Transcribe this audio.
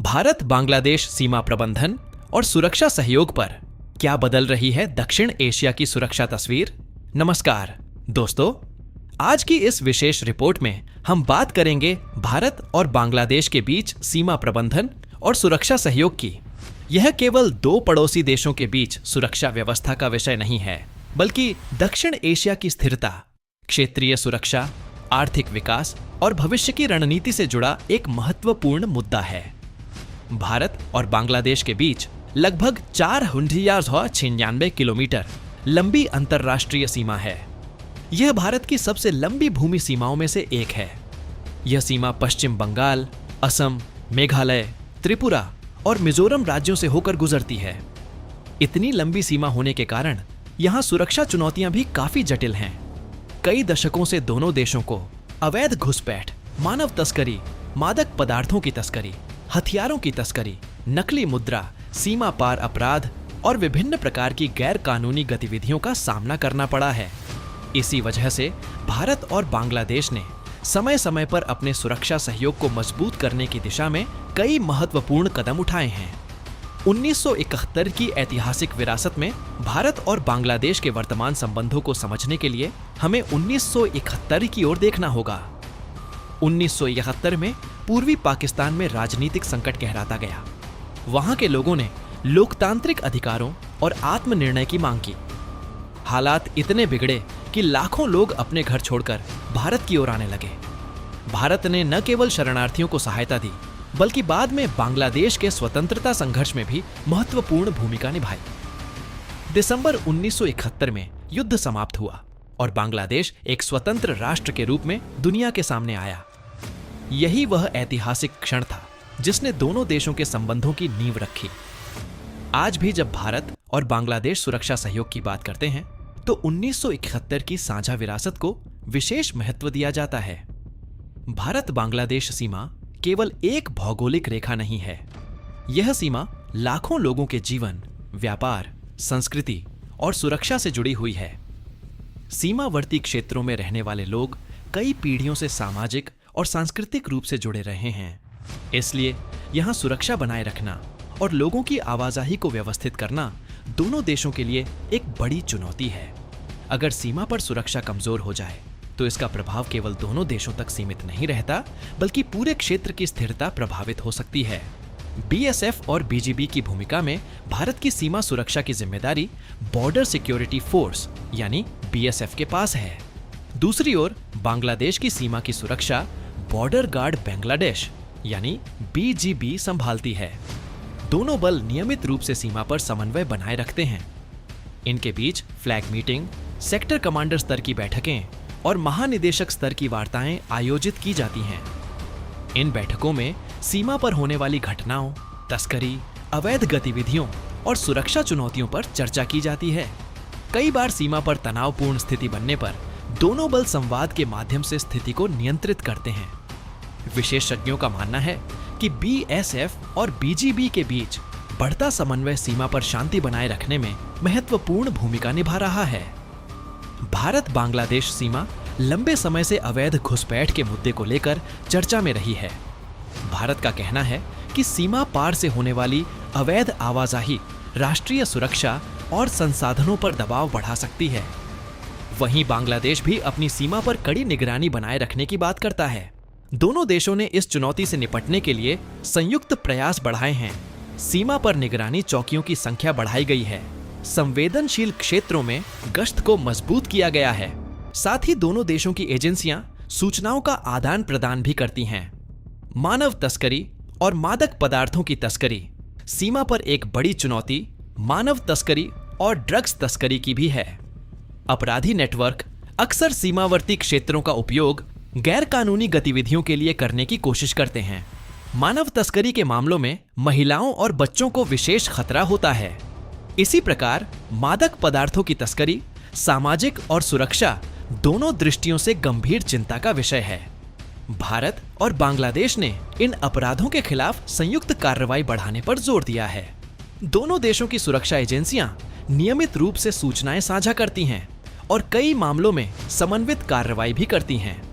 भारत बांग्लादेश सीमा प्रबंधन और सुरक्षा सहयोग पर क्या बदल रही है दक्षिण एशिया की सुरक्षा तस्वीर। नमस्कार दोस्तों, आज की इस विशेष रिपोर्ट में हम बात करेंगे भारत और बांग्लादेश के बीच सीमा प्रबंधन और सुरक्षा सहयोग की। यह केवल दो पड़ोसी देशों के बीच सुरक्षा व्यवस्था का विषय नहीं है, बल्कि दक्षिण एशिया की स्थिरता, क्षेत्रीय सुरक्षा, आर्थिक विकास और भविष्य की रणनीति से जुड़ा एक महत्वपूर्ण मुद्दा है। भारत और बांग्लादेश के बीच लगभग 496 किलोमीटर लंबी अंतर्राष्ट्रीय सीमा है। यह भारत की सबसे लंबी भूमि सीमाओं में से एक है। यह सीमा पश्चिम बंगाल, असम, मेघालय, त्रिपुरा और मिजोरम राज्यों से होकर गुजरती है। इतनी लंबी सीमा होने के कारण यहाँ सुरक्षा चुनौतियां भी काफी जटिल हैं। कई दशकों से दोनों देशों को अवैध घुसपैठ, मानव तस्करी, मादक पदार्थों की तस्करी, हथियारों की तस्करी, नकली मुद्रा, सीमा पार अपराध और विभिन्न प्रकार की गैर कानूनी गतिविधियों का सामना करना पड़ा है। इसी वजह से भारत और बांग्लादेश ने समय समय पर अपने सुरक्षा सहयोग को मजबूत करने की दिशा में कई महत्वपूर्ण कदम उठाए हैं। 1971 की ऐतिहासिक विरासत में भारत और बांग्लादेश के वर्तमान संबंधों को समझने के लिए हमें 1971 की ओर देखना होगा। 1971 में पूर्वी पाकिस्तान में राजनीतिक संकट गहराता गया। वहां के लोगों ने लोकतांत्रिक अधिकारों और आत्मनिर्णय की मांग की। हालात इतने बिगड़े कि लाखों लोग अपने घर छोड़कर भारत की ओर आने लगे। भारत ने न केवल शरणार्थियों को सहायता दी, बल्कि बाद में बांग्लादेश के स्वतंत्रता संघर्ष में भी महत्वपूर्ण भूमिका निभाई। दिसंबर 1971 में युद्ध समाप्त हुआ और बांग्लादेश एक स्वतंत्र राष्ट्र के रूप में दुनिया के सामने आया। यही वह ऐतिहासिक क्षण था जिसने दोनों देशों के संबंधों की नींव रखी। आज भी जब भारत और बांग्लादेश सुरक्षा सहयोग की बात करते हैं तो 1971 की साझा विरासत को विशेष महत्व दिया जाता है। भारत बांग्लादेश सीमा केवल एक भौगोलिक रेखा नहीं है। यह सीमा लाखों लोगों के जीवन, व्यापार, संस्कृति और सुरक्षा से जुड़ी हुई है। सीमावर्ती क्षेत्रों में रहने वाले लोग कई पीढ़ियों से सामाजिक और सांस्कृतिक रूप से जुड़े रहे हैं। इसलिए यहाँ सुरक्षा बनाए रखना और लोगों की आवाजाही को व्यवस्थित करना दोनों देशों के लिए एक बड़ी चुनौती है। अगर सीमा पर सुरक्षा कमजोर हो जाए तो इसका प्रभाव केवल दोनों देशों तक सीमित नहीं रहता, बल्कि पूरे क्षेत्र की स्थिरता प्रभावित हो सकती है। बीएसएफ और बीजीबी की भूमिका में भारत की सीमा सुरक्षा की जिम्मेदारी बॉर्डर सिक्योरिटी फोर्स यानी बीएसएफ के पास है। दूसरी ओर बांग्लादेश की सीमा की सुरक्षा बॉर्डर गार्ड बांग्लादेश यानी बीजीबी संभालती है। दोनों बल नियमित रूप से सीमा पर समन्वय बनाए रखते हैं। इनके बीच फ्लैग मीटिंग, सेक्टर कमांडर स्तर की बैठकें और महानिदेशक स्तर की वार्ताएं आयोजित की जाती हैं। इन बैठकों में सीमा पर होने वाली घटनाओं, तस्करी, अवैध गतिविधियों और सुरक्षा चुनौतियों पर चर्चा की जाती है। कई बार सीमा पर तनावपूर्ण स्थिति बनने पर दोनों बल संवाद के माध्यम से स्थिति को नियंत्रित करते हैं। विशेषज्ञों का मानना है कि बीएसएफ और बीजीबी के बीच बढ़ता समन्वय सीमा पर शांति बनाए रखने में महत्वपूर्ण भूमिका निभा रहा है। भारत बांग्लादेश सीमा लंबे समय से अवैध घुसपैठ के मुद्दे को लेकर चर्चा में रही है। भारत का कहना है कि सीमा पार से होने वाली अवैध आवाजाही राष्ट्रीय सुरक्षा और संसाधनों पर दबाव बढ़ा सकती है। वहीं बांग्लादेश भी अपनी सीमा पर कड़ी निगरानी बनाए रखने की बात करता है। दोनों देशों ने इस चुनौती से निपटने के लिए संयुक्त प्रयास बढ़ाए हैं। सीमा पर निगरानी चौकियों की संख्या बढ़ाई गई है। संवेदनशील क्षेत्रों में गश्त को मजबूत किया गया है। साथ ही दोनों देशों की एजेंसियां सूचनाओं का आदान प्रदान भी करती हैं। मानव तस्करी और मादक पदार्थों की तस्करी सीमा पर एक बड़ी चुनौती मानव तस्करी और ड्रग्स तस्करी की भी है। अपराधी नेटवर्क अक्सर सीमावर्ती क्षेत्रों का उपयोग गैर कानूनी गतिविधियों के लिए करने की कोशिश करते हैं। मानव तस्करी के मामलों में महिलाओं और बच्चों को विशेष खतरा होता है। इसी प्रकार मादक पदार्थों की तस्करी सामाजिक और सुरक्षा दोनों दृष्टियों से गंभीर चिंता का विषय है। भारत और बांग्लादेश ने इन अपराधों के खिलाफ संयुक्त कार्रवाई बढ़ाने पर जोर दिया है। दोनों देशों की सुरक्षा एजेंसियां नियमित रूप से सूचनाएं साझा करती हैं और कई मामलों में समन्वित कार्रवाई भी करती हैं।